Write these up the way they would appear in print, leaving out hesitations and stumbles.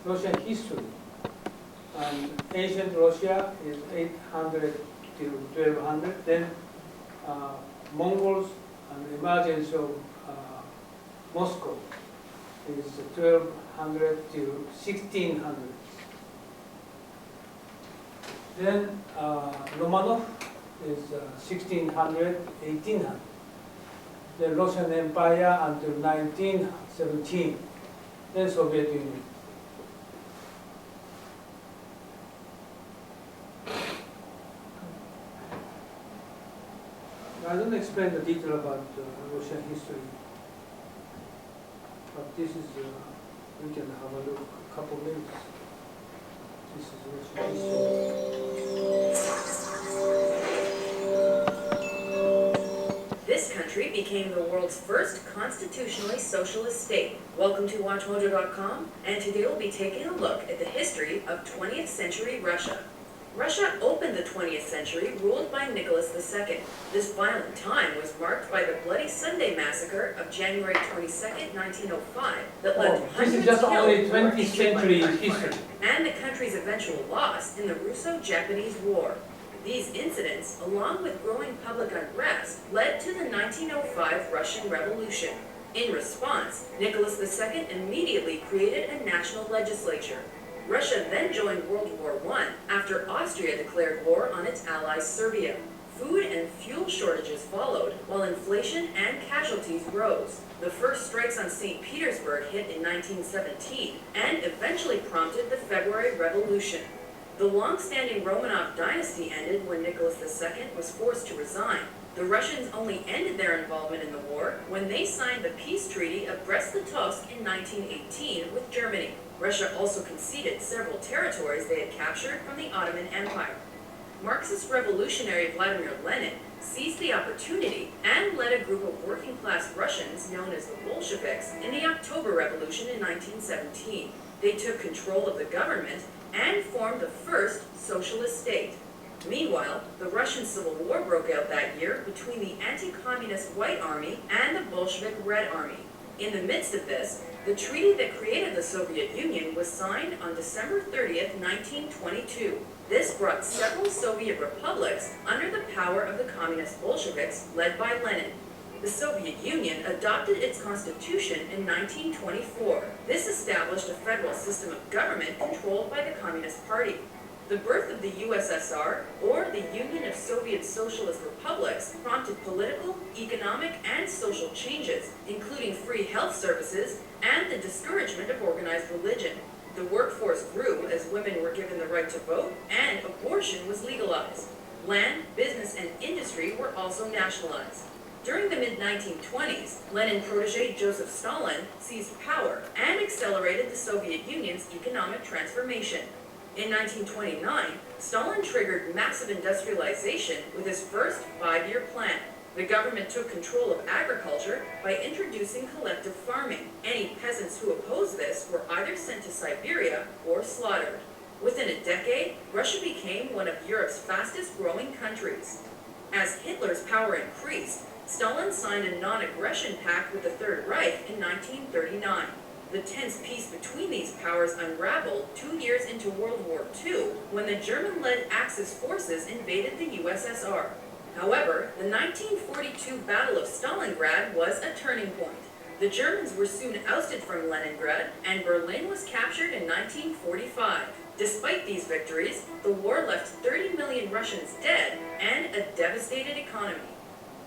Russian history. And ancient Russia is 800 to 1200. Then Mongols and the emergence of Moscow is 1200 to 1600. Then Romanov is 1600, 1800. The Russian Empire until 1917. Then Soviet Union. I don't explain the detail about Russian history, but this is, we can have a look, a couple minutes. This is Russian history. This country became the world's first constitutionally socialist state. Welcome to WatchMojo.com, and today we'll be taking a look at the history of 20th century Russia. Russia opened the 20th century ruled by Nicholas II. This violent time was marked by the Bloody Sunday Massacre of January 22, 1905, that led to hundreds this is just only killed 20th century history. and the country's eventual loss in the Russo-Japanese War. These incidents, along with growing public unrest, led to the 1905 Russian Revolution. In response, Nicholas II immediately created a national legislature. Russia then joined World War I after Austria declared war on its ally Serbia. Food and fuel shortages followed, while inflation and casualties rose. The first strikes on St. Petersburg hit in 1917 and eventually prompted the February Revolution. The long-standing Romanov dynasty ended when Nicholas II was forced to resign. The Russians only ended their involvement in the war when they signed the peace treaty of Brest-Litovsk in 1918 with Germany. Russia also conceded several territories they had captured from the Ottoman Empire. Marxist revolutionary Vladimir Lenin seized the opportunity and led a group of working-class Russians known as the Bolsheviks in the October Revolution in 1917. They took control of the government and formed the first socialist state. Meanwhile, the Russian Civil War broke out that year between the anti-communist White Army and the Bolshevik Red Army. In the midst of this, the treaty that created the Soviet Union was signed on December 30th, 1922. This brought several Soviet republics under the power of the communist Bolsheviks led by Lenin. The Soviet Union adopted its constitution in 1924. This established a federal system of government controlled by the Communist Party. The birth of the USSR, or the Union of Soviet Socialist Republics, prompted political, economic, and social changes, including free health services and the discouragement of organized religion. The workforce grew as women were given the right to vote, and abortion was legalized. Land, business, and industry were also nationalized. During the mid-1920s, Lenin protege Joseph Stalin seized power and accelerated the Soviet Union's economic transformation. In 1929, Stalin triggered massive industrialization with his first 5-year plan. The government took control of agriculture by introducing collective farming. Any peasants who opposed this were either sent to Siberia or slaughtered. Within a decade, Russia became one of Europe's fastest-growing countries. As Hitler's power increased, Stalin signed a non-aggression pact with the Third Reich in 1939. The tense peace between these powers unraveled 2 years into World War II when the German-led Axis forces invaded the USSR. However, the 1942 Battle of Stalingrad was a turning point. The Germans were soon ousted from Leningrad, and Berlin was captured in 1945. Despite these victories, the war left 30 million Russians dead and a devastated economy.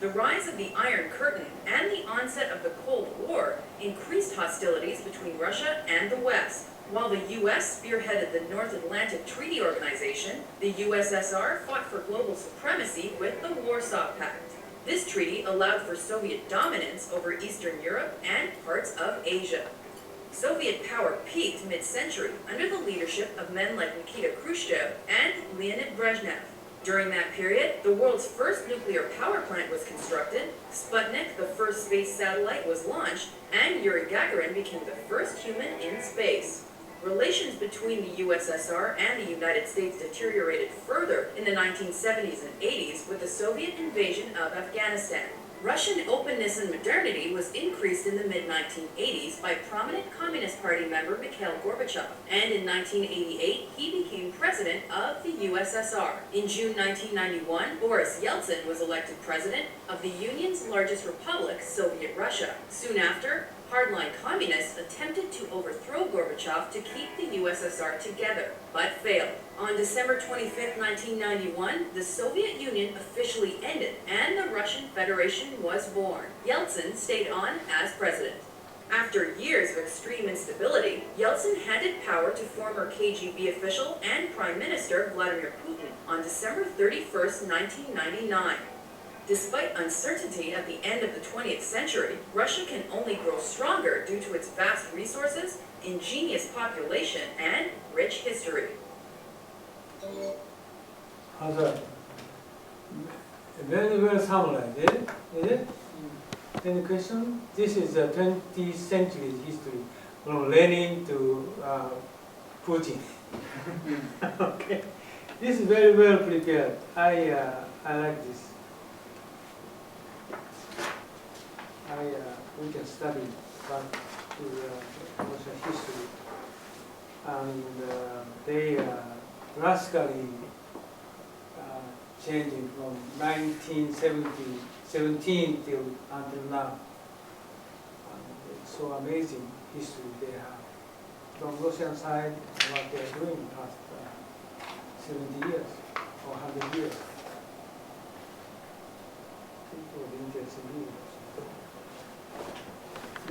The rise of the Iron Curtain and the onset of the Cold War increased hostilities between Russia and the West. While the U.S. spearheaded the North Atlantic Treaty Organization, the USSR fought for global supremacy with the Warsaw Pact. This treaty allowed for Soviet dominance over Eastern Europe and parts of Asia. Soviet power peaked mid-century under the leadership of men like Nikita Khrushchev and Leonid Brezhnev. During that period, the world's first nuclear power plant was constructed, Sputnik, the first space satellite, was launched, and Yuri Gagarin became the first human in space. Relations between the USSR and the United States deteriorated further in the 1970s and 80s with the Soviet invasion of Afghanistan. Russian openness and modernity was increased in the mid-1980s by prominent Communist Party member Mikhail Gorbachev, and in 1988 he became president of the USSR. In June 1991, Boris Yeltsin was elected president of the Union's largest republic, Soviet Russia. Soon after, hardline communists attempted to overthrow Gorbachev to keep the USSR together, but failed. On December 25, 1991, the Soviet Union officially ended and the Russian Federation was born. Yeltsin stayed on as president. After years of extreme instability, Yeltsin handed power to former KGB official and Prime Minister Vladimir Putin on December 31, 1999. Despite uncertainty at the end of the 20th century, Russia can only grow stronger due to its vast resources, ingenious population, and rich history. Very well summarized, is it? Any question? This is the 20th century history, from Lenin to Putin. Okay, this is very well prepared. I like this. We can study back to Russian history, and they drastically changing from 1917 till until now. And it's so amazing history they have. From Russian side, what they are doing past 70 years or 100 years. People interested in it.